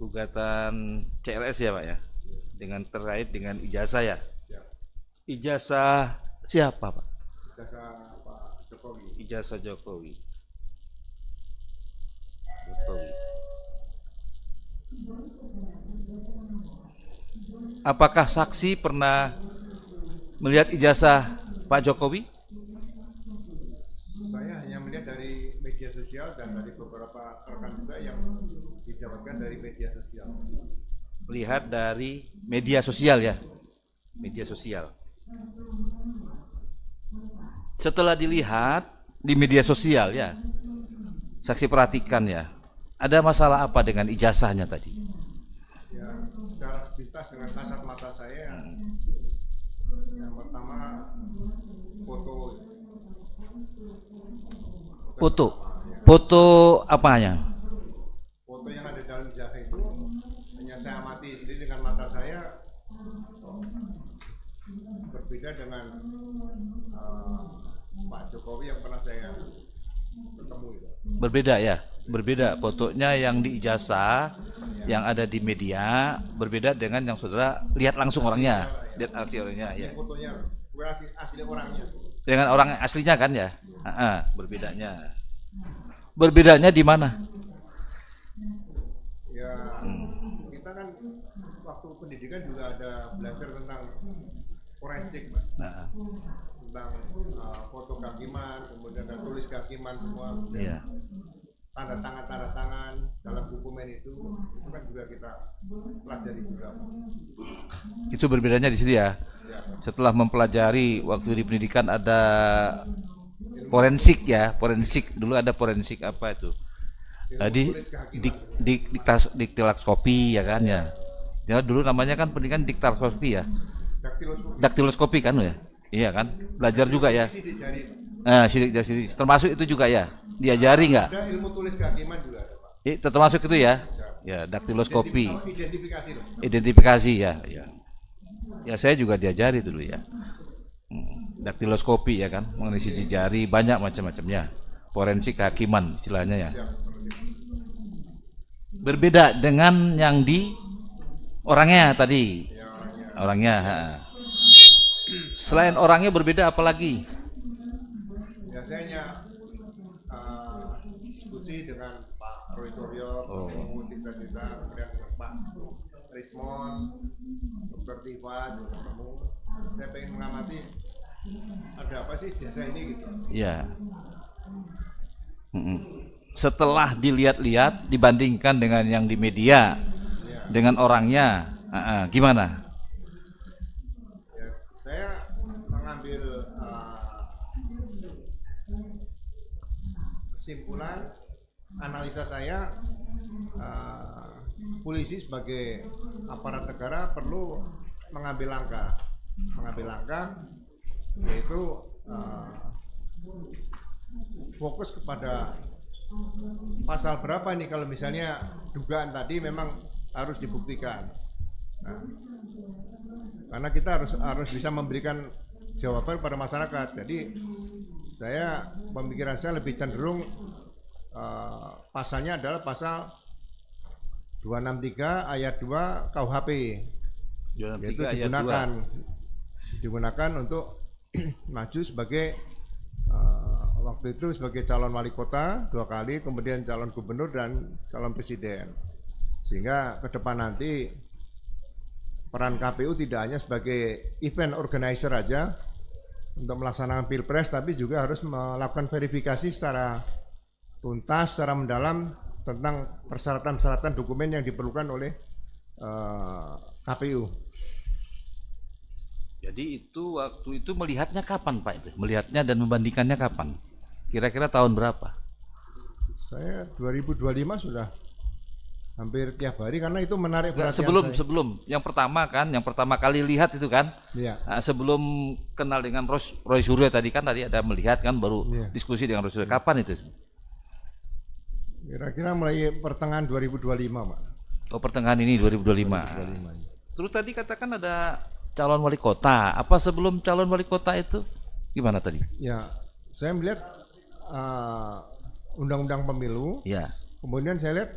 gugatan CLS ya Pak ya, dengan terkait dengan ijazah ya. Siap. Ijazah siapa Pak? Ijazah Pak Jokowi. Ijazah Jokowi. Jokowi. Apakah saksi pernah melihat ijazah Pak Jokowi? Saya hanya melihat dari media sosial dan dari beberapa rekan juga yang didapatkan dari media sosial. Melihat dari media sosial ya, media sosial. Setelah dilihat di media sosial ya, saksi perhatikan ya, ada masalah apa dengan ijazahnya tadi? Ya, secara sepintas dengan kasat mata saya, yang pertama foto. Foto apanya? Foto yang ada dalam ijazah itu hanya saya amati sendiri dengan mata saya, berbeda dengan Pak Jokowi yang pernah saya ketemu itu. Berbeda ya, berbeda fotonya yang di ijazah, yang ada di media, berbeda dengan yang saudara lihat langsung orangnya, lihat asli orangnya ya. Fotonya, asli orangnya. Dengan orang aslinya kan ya, berbedanya. Berbedanya di mana? Ya, kita kan waktu pendidikan juga ada belajar tentang forensik, Pak. Nah, Tentang foto kehakiman, kemudian ada tulis kehakiman semua. iya. Tanda tangan dalam dokumen itu kan juga kita pelajari juga. Itu berbedanya di situ ya. Ya, Setelah mempelajari waktu di pendidikan ada forensik ya, forensik dulu ada forensik apa itu? Di tulis kehakiman. diktiloskopi ya kan ya. Ya dulu namanya kan pendidikan diktiloskopi ya. Daktiloskopi. Daktiloskopi kan ya. Iya kan? Belajar juga ya. Sidik jari. Nah, sidik jari termasuk itu juga ya. Diajari nggak? Ada ilmu tulis kehakiman juga ada, Pak. Termasuk itu ya. Siap. Ya, daktiloskopi. Identifikasi loh. Identifikasi ya, ya. Ya saya juga diajari dulu ya. Daktiloskopi ya kan, mengenai sidik jari banyak macam-macamnya. Forensik kehakiman istilahnya ya. Siap. Berbeda dengan yang di orangnya tadi. Ya, orangnya. Orangnya. Selain orangnya berbeda apalagi? Ya, saya hanya diskusi dengan Pak Roy Suryo, cerita kemudian dengan Pak Rismon, Dr. Tifa juga ketemu. Saya pengen mengamati ada apa sih jasa ini gitu. Ya. Setelah dilihat-lihat dibandingkan dengan yang di media, Ya. dengan orangnya, gimana? Ya, saya mengambil kesimpulan analisa saya, polisi sebagai aparat negara perlu mengambil langkah yaitu fokus kepada pasal berapa nih kalau misalnya dugaan tadi memang harus dibuktikan. Nah, karena kita harus bisa memberikan jawaban pada masyarakat. Jadi pemikiran saya lebih cenderung pasalnya adalah pasal 263 ayat 2 KUHP, yaitu digunakan untuk maju sebagai waktu itu sebagai calon wali kota 2 kali, kemudian calon gubernur dan calon presiden. Sehingga ke depan nanti peran KPU tidak hanya sebagai event organizer aja untuk melaksanakan pilpres, tapi juga harus melakukan verifikasi secara tuntas, secara mendalam tentang persyaratan-persyaratan dokumen yang diperlukan oleh KPU. Jadi itu waktu itu melihatnya kapan Pak itu? Melihatnya dan membandingkannya kapan? Kira-kira tahun berapa? Saya 2025 sudah hampir tiap hari karena itu menarik perhatian saya. Sebelum yang pertama kali lihat itu kan? Iya. Sebelum kenal dengan Roy Suryo tadi ada melihat kan baru diskusi dengan Roy Suryo. Kapan itu? Kira-kira mulai pertengahan 2025, Pak. Oh, pertengahan ini 2025. Terus tadi katakan ada calon wali kota. Apa sebelum calon wali kota itu gimana tadi? Ya, saya melihat undang-undang pemilu. Ya. Kemudian saya lihat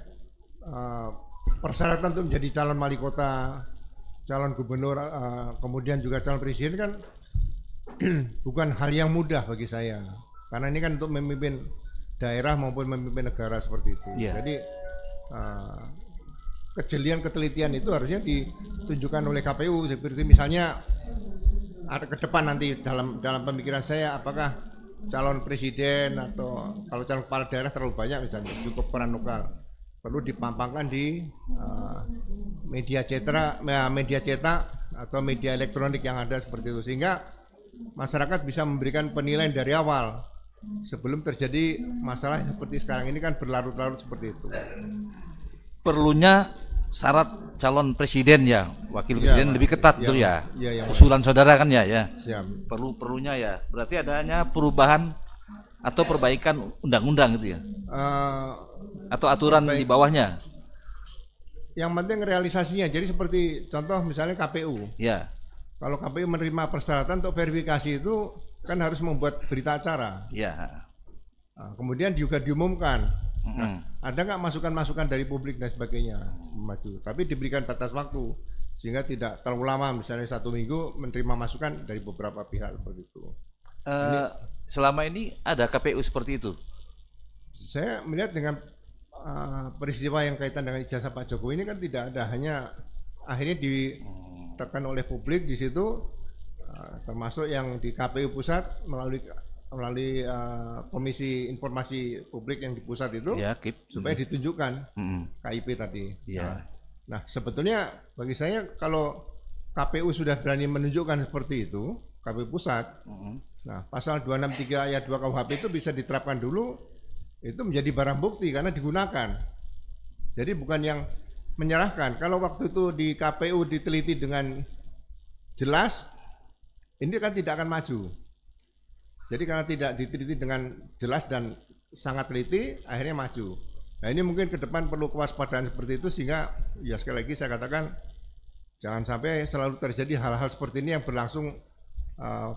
persyaratan untuk menjadi calon wali kota, calon gubernur, kemudian juga calon presiden kan bukan hal yang mudah bagi saya. Karena ini kan untuk memimpin daerah maupun memimpin negara seperti itu. Iya. Jadi kejelian ketelitian itu harusnya ditunjukkan oleh KPU. Seperti misalnya ada ke depan nanti dalam pemikiran saya, apakah calon presiden atau kalau calon kepala daerah terlalu banyak misalnya, cukup peran lokal, perlu dipampangkan di media cetak atau media elektronik yang ada seperti itu, sehingga masyarakat bisa memberikan penilaian dari awal sebelum terjadi masalah seperti sekarang ini kan berlarut-larut seperti itu. Perlunya syarat calon presiden ya, wakil presiden lebih ketat tuh ya. Iya, Usulan saudara kan ya. Siap. Perlunya ya. Berarti adanya perubahan atau perbaikan undang-undang gitu ya. Atau aturan di bawahnya. Yang penting realisasinya. Jadi seperti contoh misalnya KPU. Ya. Kalau KPU menerima persyaratan untuk verifikasi itu kan harus membuat berita acara. Ya. Nah, kemudian juga diumumkan. Nah, ada nggak masukan-masukan dari publik dan sebagainya maju. Tapi diberikan batas waktu sehingga tidak terlalu lama. Misalnya 1 minggu menerima masukan dari beberapa pihak seperti itu. Selama ini ada KPU seperti itu. Saya melihat dengan peristiwa yang kaitan dengan ijazah Pak Jokowi ini kan tidak ada, hanya akhirnya ditekan oleh publik di situ, termasuk yang di KPU pusat melalui Komisi Informasi Publik yang di pusat itu, ya, supaya ditunjukkan KIP tadi. Ya. Nah sebetulnya bagi saya kalau KPU sudah berani menunjukkan seperti itu, KPU pusat, nah pasal 263 ayat 2 KUHP itu bisa diterapkan dulu. Itu menjadi barang bukti karena digunakan. Jadi bukan yang menyerahkan. Kalau waktu itu di KPU diteliti dengan jelas, ini kan tidak akan maju. Jadi karena tidak diteliti dengan jelas dan sangat teliti, akhirnya maju. Nah ini mungkin ke depan perlu kewaspadaan seperti itu, sehingga ya sekali lagi saya katakan jangan sampai selalu terjadi hal-hal seperti ini yang berlangsung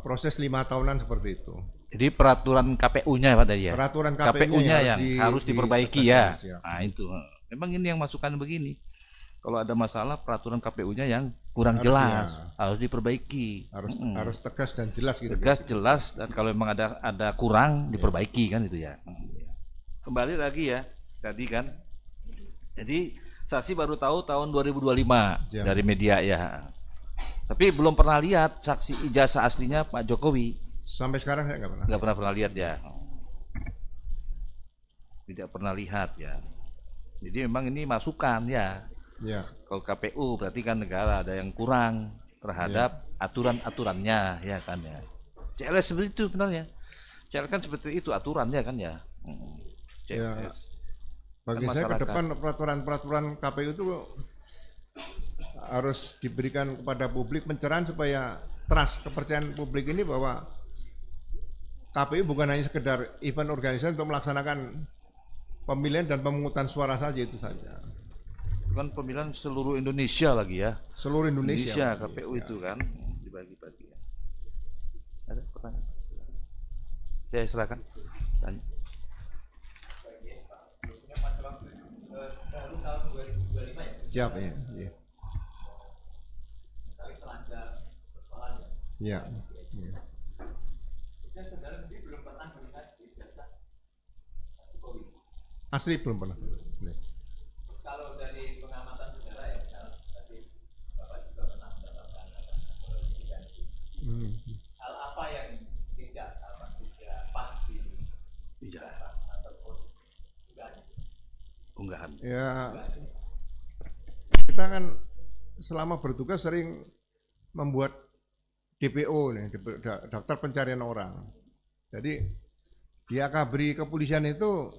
proses 5 tahunan seperti itu. Jadi peraturan KPU-nya Pak tadi ya. Peraturan KPU-nya yang harus diperbaiki ya. Ya. Nah itu. Memang ini yang masukan begini. Kalau ada masalah peraturan KPU-nya yang kurang jelas, harus diperbaiki. Harus tegas dan jelas gitu. Tegas, jelas, dan kalau memang ada kurang diperbaiki kan itu ya. Kembali lagi ya tadi kan. Jadi saksi baru tahu tahun 2025 dari media ya. Tapi belum pernah lihat saksi ijazah aslinya Pak Jokowi. Sampai sekarang saya nggak pernah lihat ya. Tidak pernah lihat ya. Jadi memang ini masukan ya. Ya. Kalau KPU berarti kan negara ada yang kurang terhadap aturan-aturannya ya kan ya. CLS seperti itu benar CLS kan seperti itu aturannya kan ya. CLS. Bagi saya ke depan peraturan KPU itu harus diberikan kepada publik pencerahan supaya trust, kepercayaan publik ini bahwa KPU bukan hanya sekedar event organisasi untuk melaksanakan pemilihan dan pemungutan suara saja, itu saja. Kan pemilihan seluruh Indonesia lagi ya. Seluruh Indonesia KPU itu kan dibagi-bagi. Ada pertanyaan? Ya silakan. Tanya. Siap ya. Ya. Asli belum pernah. Kalau dari pengamatan saudara ya, tadi Bapak juga pernah mendapatkan pendidikan. Hal apa yang tidak pas di ijazah ataupun unggahan? Ya, kita kan selama bertugas sering membuat DPO nih, daftar pencarian orang. Jadi di akabri kepolisian itu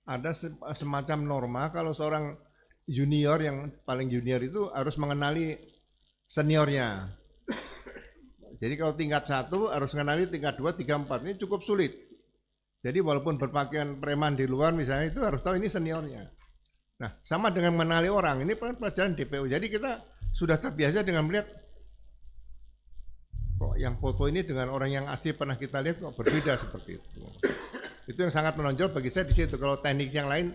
ada semacam norma kalau seorang junior yang paling junior itu harus mengenali seniornya. Jadi kalau tingkat 1 harus mengenali tingkat 2, 3, 4. Ini cukup sulit. Jadi walaupun berpakaian preman di luar misalnya itu harus tahu ini seniornya. Nah sama dengan mengenali orang, ini pelajaran DPO. Jadi kita sudah terbiasa dengan melihat kok yang foto ini dengan orang yang asli pernah kita lihat kok berbeda seperti itu. Itu yang sangat menonjol bagi saya di situ. Kalau teknik yang lain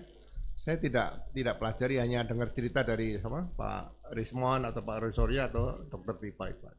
Saya tidak pelajari, hanya dengar cerita dari Pak Rismon atau Pak Roy Suryo atau Dr. Tipa itu.